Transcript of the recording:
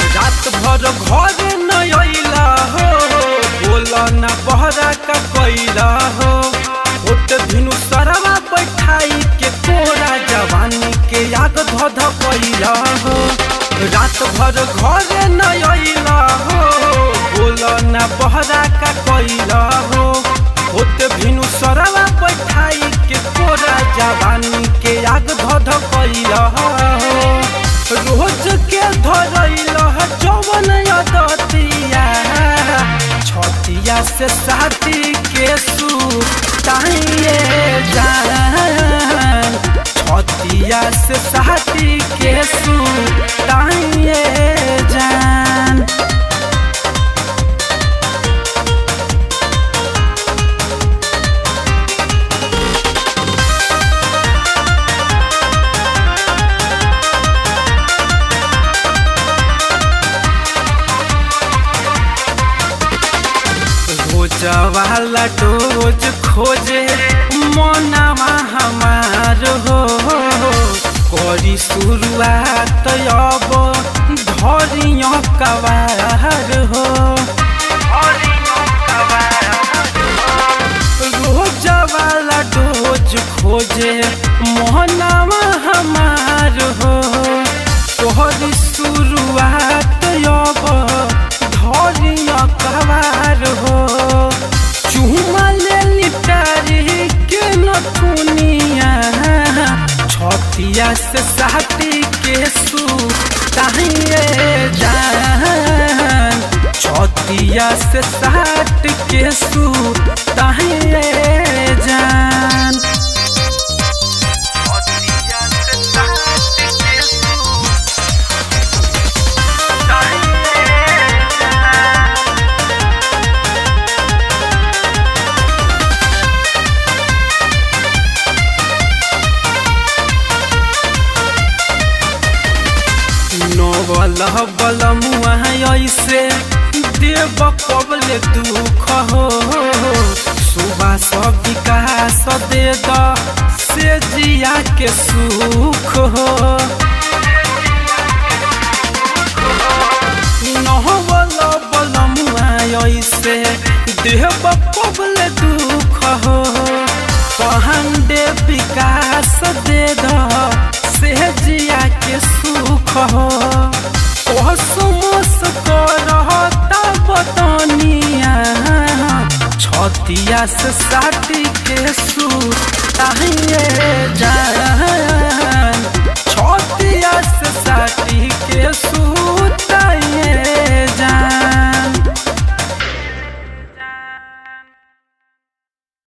घर न अइला हो बोला न बहरा का कैला हो ओत धिनु सरवा बैठाई के तोरा जवानी के याद धध कैला हो रात भर घर न अइला हो बोला न बहरा का कैला हो ओत धिनु सरवा बैठाई के तोरा जवानी के याद धध कैला हो रोज के धरैला जवन दतिया छतिया से साथी के सुताइए जान छतिया से साथी के सुताइए जान वाला डोज खोजे मनावा हमार हो करी शुरुआत अब धरियो कवार हो रोज वाला डोज खोजे मनावा हमार हो करी शुरुआत अब धरियो कवार हो चुमा ले लिटारी के नथुनिया छतिया से साथी के सुताइए जान छतिया से साथ के सुताइए जान बलमुआ ऐसे देव कबले दुख हो सुबह सब विकास दे द से जिया के सुख हो बलमुआ ऐसे देव कबले दुख हो कहंडे विकास दे द से जिया के सुख हो समोस करता बतनिया छतिया से साथी के सुताइए जान